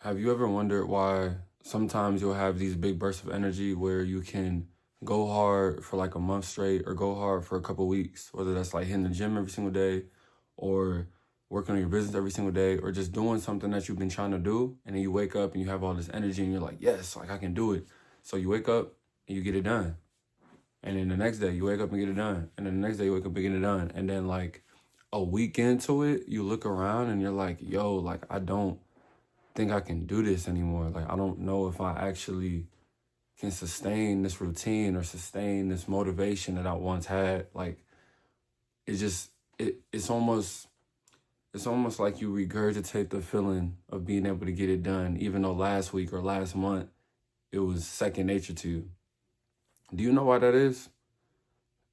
Have you ever wondered why sometimes you'll have these big bursts of energy where you can go hard for like a month straight or go hard for a couple weeks, whether that's like hitting the gym every single day or working on your business every single day or just doing something that you've been trying to do, and then you wake up and you have all this energy and you're like, yes, like I can do it. So you wake up and you get it done. And then the next day you wake up and get it done. And then the next day you wake up and get it done. And then like a week into it, you look around and you're like, yo, like I don't think I can do this anymore. Like, I don't know if I actually can sustain this routine or sustain this motivation that I once had. Like, it just, it's almost like you regurgitate the feeling of being able to get it done, even though last week or last month, it was second nature to you. Do you know why that is?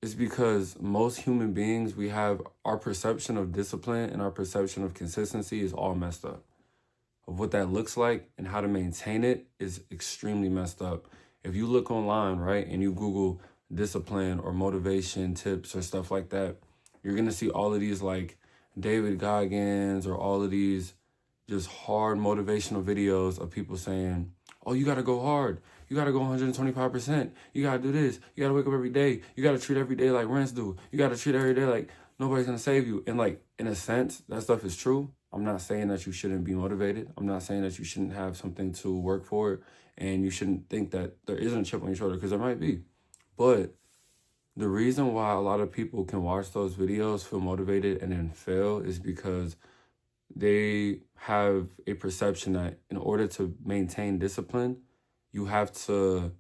It's because most human beings, we have our perception of discipline and our perception of consistency is all messed up. Of what that looks like and how to maintain it is extremely messed up. If you look online, right, and you Google discipline or motivation tips or stuff like that, you're going to see all of these like David Goggins or all of these just hard motivational videos of people saying, oh, you got to go hard. You got to go 125%. You got to do this. You got to wake up every day. You got to treat every day like rents do. You got to treat every day like nobody's going to save you. And like, in a sense, that stuff is true. I'm not saying that you shouldn't be motivated. I'm not saying that you shouldn't have something to work for and you shouldn't think that there isn't a chip on your shoulder, because there might be. But the reason why a lot of people can watch those videos, feel motivated, and then fail is because they have a perception that in order to maintain discipline, you have to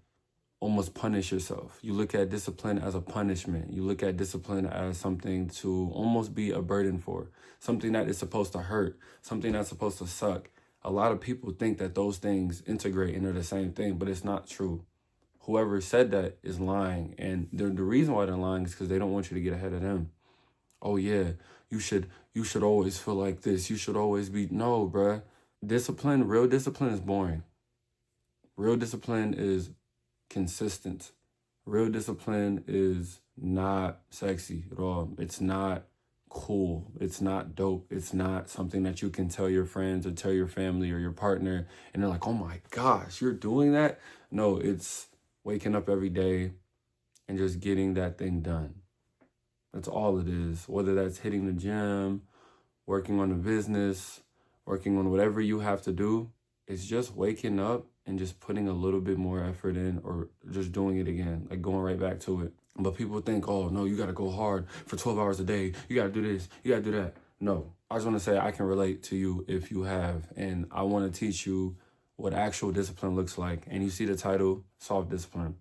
almost punish yourself. You look at discipline as a punishment. You look at discipline as something to almost be a burden for, something that is supposed to hurt, something that's supposed to suck. A lot of people think that those things integrate and they're the same thing, but it's not true. Whoever said that is lying. And the reason why they're lying is because they don't want you to get ahead of them. Oh yeah, you should always feel like this. You should always be, no, bruh. Real discipline is boring. Real discipline is consistent. Real discipline is not sexy at all. It's not cool. It's not dope. It's not something that you can tell your friends or tell your family or your partner and they're like, oh my gosh, you're doing that? No, it's waking up every day and just getting that thing done. That's all it is. Whether that's hitting the gym, working on a business, working on whatever you have to do, it's just waking up and just putting a little bit more effort in or just doing it again, like going right back to it. But people think, oh, no, you got to go hard for 12 hours a day. You got to do this. You got to do that. No, I just want to say I can relate to you if you have. And I want to teach you what actual discipline looks like. And you see the title, Soft Discipline.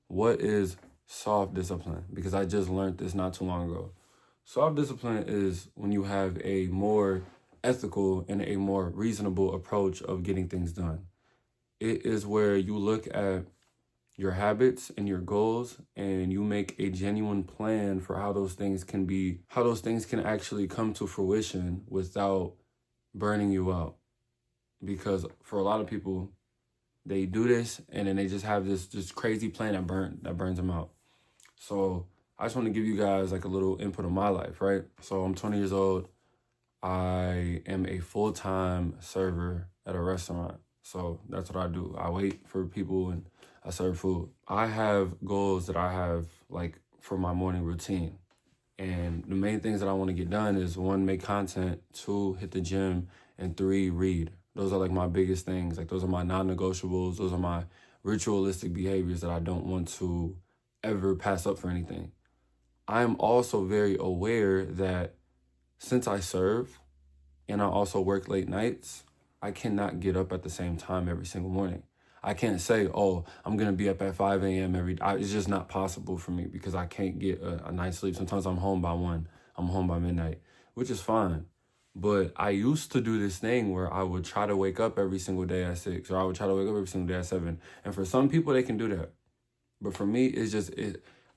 What is soft discipline? Because I just learned this not too long ago. Soft discipline is when you have a more ethical and a more reasonable approach of getting things done. It is where you look at your habits and your goals and you make a genuine plan for how those things can actually come to fruition without burning you out. Because for a lot of people, they do this and then they just have this crazy plan that burns them out. So I just want to give you guys like a little input on my life, right? So I'm 20 years old. I am a full-time server at a restaurant. So that's what I do. I wait for people and I serve food. I have goals that I have like for my morning routine. And the main things that I want to get done is 1, make content, 2, hit the gym, and 3, read. Those are like my biggest things. Like those are my non-negotiables. Those are my ritualistic behaviors that I don't want to ever pass up for anything. I am also very aware that since I serve and I also work late nights, I cannot get up at the same time every single morning. I can't say, oh, I'm going to be up at 5 a.m. every day. It's just not possible for me because I can't get a night's sleep. Sometimes I'm home by 1. I'm home by midnight, which is fine. But I used to do this thing where I would try to wake up every single day at 6, or I would try to wake up every single day at 7. And for some people, they can do that. But for me, it's just,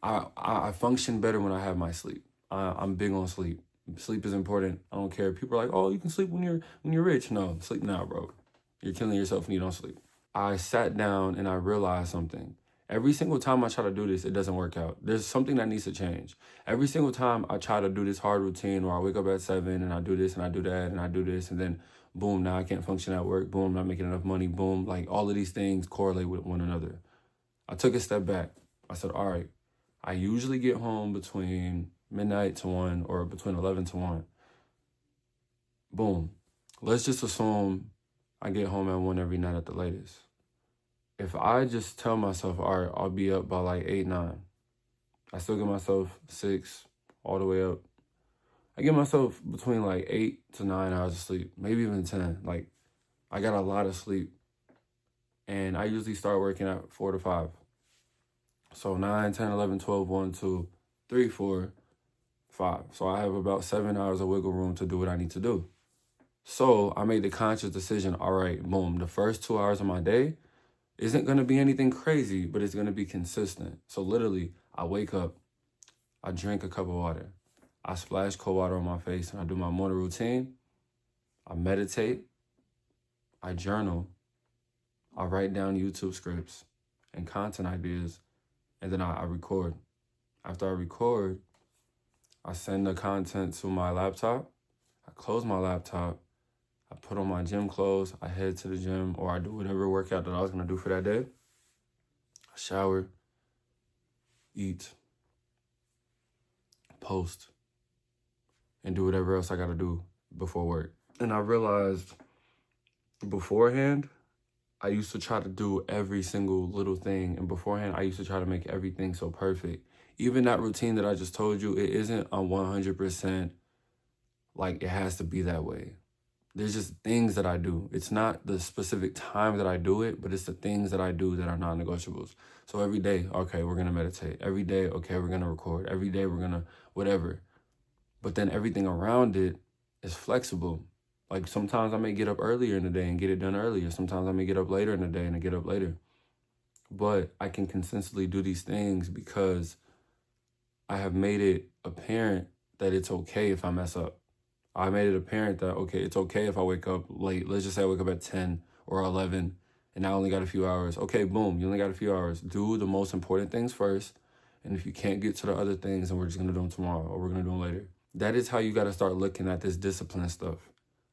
I function better when I have my sleep. I'm big on sleep. Sleep is important. I don't care. People are like, oh, you can sleep when you're rich. No, sleep now, bro. You're killing yourself when you don't sleep. I sat down and I realized something. Every single time I try to do this, it doesn't work out. There's something that needs to change. Every single time I try to do this hard routine where I wake up at 7 and I do this and I do that and I do this, and then Boom, now I can't function at work. Boom, I'm not making enough money. Boom, like all of these things correlate with one another. I took a step back. I said, all right, I usually get home between midnight to 1 or between 11 to 1. Boom. Let's just assume I get home at 1 every night at the latest. If I just tell myself, all right, I'll be up by like 8, 9, I still give myself 6 all the way up. I give myself between like 8 to 9 hours of sleep, maybe even 10. Like, I got a lot of sleep. And I usually start working at 4 to 5. So 9, 10, 11, 12, 1, 2, 3, 4, 5. So I have about 7 hours of wiggle room to do what I need to do. So I made the conscious decision, all right, boom, the first 2 hours of my day isn't going to be anything crazy, but it's going to be consistent. So literally, I wake up, I drink a cup of water, I splash cold water on my face, and I do my morning routine. I meditate, I journal, I write down YouTube scripts and content ideas, and then I record. After I record, I send the content to my laptop, I close my laptop, I put on my gym clothes, I head to the gym, or I do whatever workout that I was going to do for that day. I shower, eat, post, and do whatever else I got to do before work. And I realized beforehand, I used to try to do every single little thing. And beforehand, I used to try to make everything so perfect. Even that routine that I just told you, it isn't a 100% like it has to be that way. There's just things that I do. It's not the specific time that I do it, but it's the things that I do that are non-negotiables. So every day, okay, we're going to meditate. Every day, okay, we're going to record. Every day, we're going to whatever. But then everything around it is flexible. Like sometimes I may get up earlier in the day and get it done earlier. Sometimes I may get up later in the day and I get up later. But I can consistently do these things because I have made it apparent that it's okay if I mess up. I made it apparent that, okay, it's okay if I wake up late. Let's just say I wake up at 10 or 11 and I only got a few hours. Okay, boom, you only got a few hours. Do the most important things first. And if you can't get to the other things, then we're just going to do them tomorrow or we're going to do them later. That is how you got to start looking at this discipline stuff.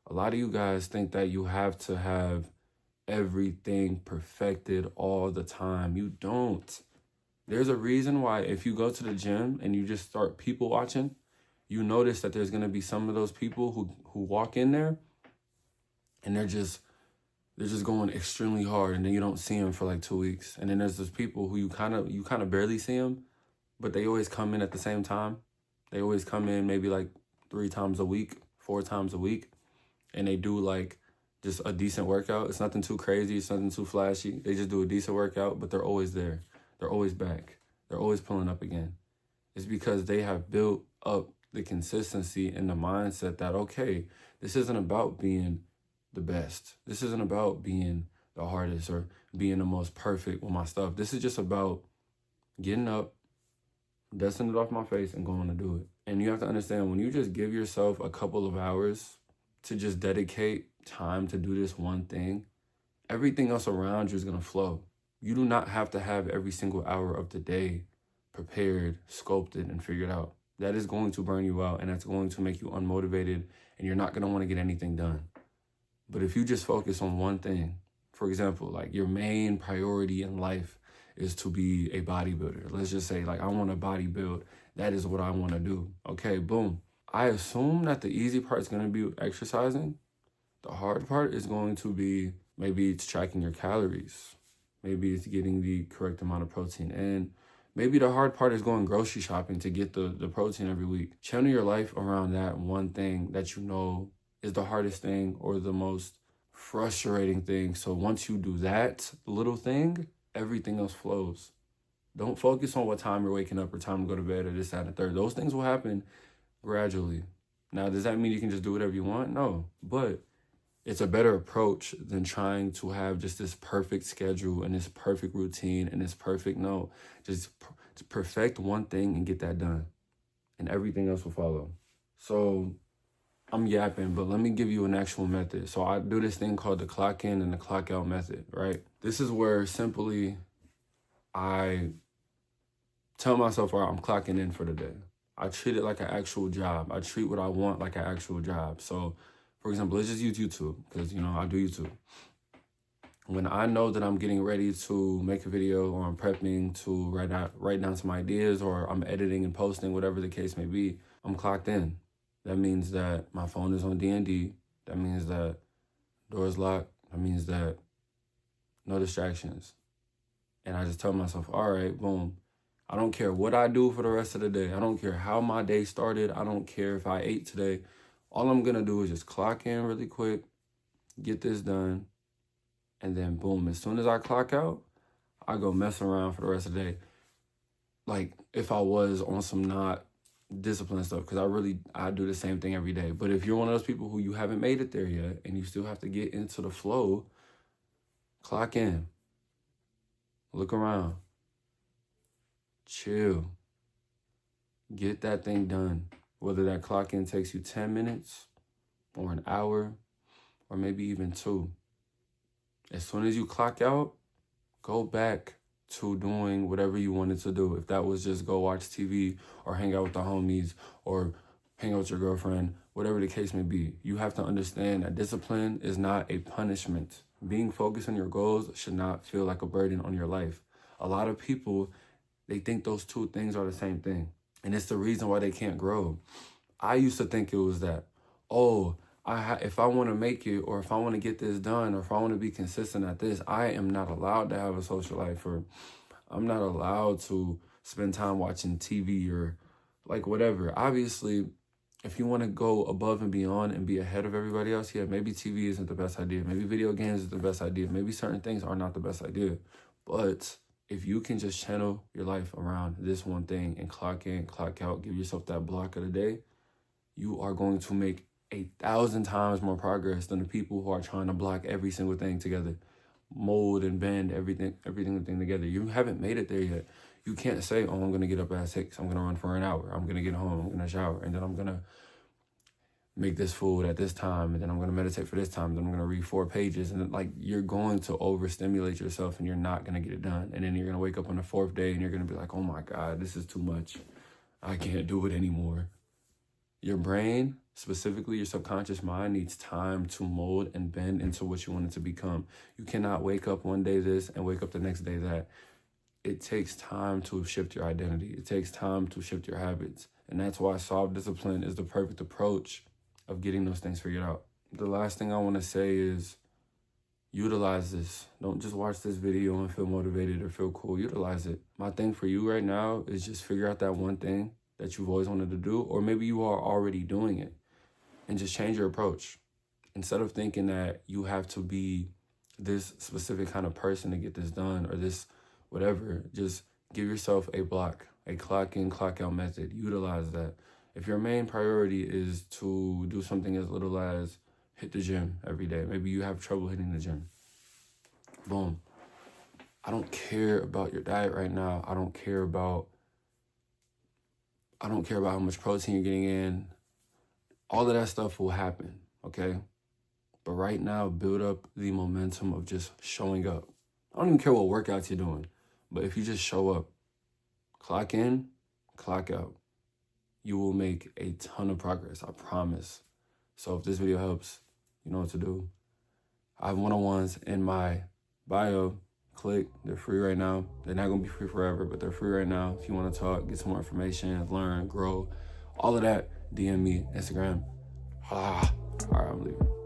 A lot of you guys think that you have to have everything perfected all the time. You don't. There's a reason why if you go to the gym and you just start people watching, you notice that there's going to be some of those people who walk in there and they're just going extremely hard, and then you don't see them for like 2 weeks. And then there's those people who you kind of barely see them, but they always come in at the same time. They always come in maybe like 3 times a week, 4 times a week, and they do like just a decent workout. It's nothing too crazy. It's nothing too flashy. They just do a decent workout, but they're always there. They're always back. They're always pulling up again. It's because they have built up the consistency and the mindset that, okay, this isn't about being the best. This isn't about being the hardest or being the most perfect with my stuff. This is just about getting up, dusting it off my face, and going to do it. And you have to understand, when you just give yourself a couple of hours to just dedicate time to do this one thing, everything else around you is going to flow. You do not have to have every single hour of the day prepared, sculpted, and figured out. That is going to burn you out, and that's going to make you unmotivated, and you're not going to want to get anything done. But if you just focus on one thing, for example, like your main priority in life is to be a bodybuilder. Let's just say, like, I want to bodybuild. That is what I want to do. Okay, boom. I assume that the easy part is going to be exercising. The hard part is going to be, maybe it's tracking your calories. Maybe it's getting the correct amount of protein in. Maybe the hard part is going grocery shopping to get the protein every week. Channel your life around that one thing that you know is the hardest thing or the most frustrating thing. So once you do that little thing, everything else flows. Don't focus on what time you're waking up or time to go to bed or this, that, and the third. Those things will happen gradually. Now, does that mean you can just do whatever you want? No, but it's a better approach than trying to have just this perfect schedule and this perfect routine and this perfect, no, just perfect one thing and get that done, and everything else will follow. So I'm yapping, but let me give you an actual method. So I do this thing called the clock in and the clock out method, right? This is where simply I tell myself, all right, I'm clocking in for the day. I treat it like an actual job. I treat what I want like an actual job. So For example, let's just use YouTube, because, you know, I do YouTube. When I know that I'm getting ready to make a video, or I'm prepping to write down some ideas, or I'm editing and posting, whatever the case may be, I'm clocked in. That means that my phone is on D&D. That means that door's locked. That means that no distractions. And I just tell myself, all right, boom. I don't care what I do for the rest of the day. I don't care how my day started. I don't care if I ate today. All I'm going to do is just clock in really quick, get this done, and then boom, as soon as I clock out, I go mess around for the rest of the day. Like if I was on some not discipline stuff, because I do the same thing every day. But if you're one of those people who you haven't made it there yet and you still have to get into the flow, clock in, look around, chill, get that thing done. Whether that clock in takes you 10 minutes or an hour or maybe even 2. As soon as you clock out, go back to doing whatever you wanted to do. If that was just go watch TV or hang out with the homies or hang out with your girlfriend, whatever the case may be, you have to understand that discipline is not a punishment. Being focused on your goals should not feel like a burden on your life. A lot of people, they think those two things are the same thing. And it's the reason why they can't grow. I used to think it was that, if I want to make it, or if I want to get this done, or if I want to be consistent at this, I am not allowed to have a social life, or I'm not allowed to spend time watching TV or like whatever. Obviously, if you want to go above and beyond and be ahead of everybody else, yeah, maybe TV isn't the best idea. Maybe video games is the best idea. Maybe certain things are not the best idea. But if you can just channel your life around this one thing and clock in, clock out, give yourself that block of the day, you are going to make 1,000 times more progress than the people who are trying to block every single thing together, mold and bend everything together. You haven't made it there yet. You can't say, I'm going to get up at 6. I'm going to run for an hour. I'm going to get home. I'm going to shower. And then I'm going to make this food at this time. And then I'm going to meditate for this time. Then I'm going to read 4 pages. And then, like, you're going to overstimulate yourself and you're not going to get it done. And then you're going to wake up on the 4th day and you're going to be like, oh my God, this is too much. I can't do it anymore. Your brain, specifically your subconscious mind, needs time to mold and bend into what you want it to become. You cannot wake up one day this and wake up the next day that. It takes time to shift your identity. It takes time to shift your habits. And that's why self-discipline is the perfect approach of getting those things figured out. The last thing I want to say is utilize this. Don't just watch this video and feel motivated or feel cool. Utilize it. My thing for you right now is just figure out that one thing that you've always wanted to do, or maybe you are already doing it, and just change your approach. Instead of thinking that you have to be this specific kind of person to get this done, or this whatever, just give yourself a block, a clock in, clock out method. Utilize that. If your main priority is to do something as little as hit the gym every day, maybe you have trouble hitting the gym, boom. I don't care about your diet right now. I don't care about how much protein you're getting in. All of that stuff will happen, okay? But right now, build up the momentum of just showing up. I don't even care what workouts you're doing, but if you just show up, clock in, clock out, you will make a ton of progress, I promise. So if this video helps, you know what to do. I have one-on-ones in my bio. Click, they're free right now. They're not gonna be free forever, but they're free right now. If you wanna talk, get some more information, learn, grow, all of that, DM me, Instagram. All right, I'm leaving.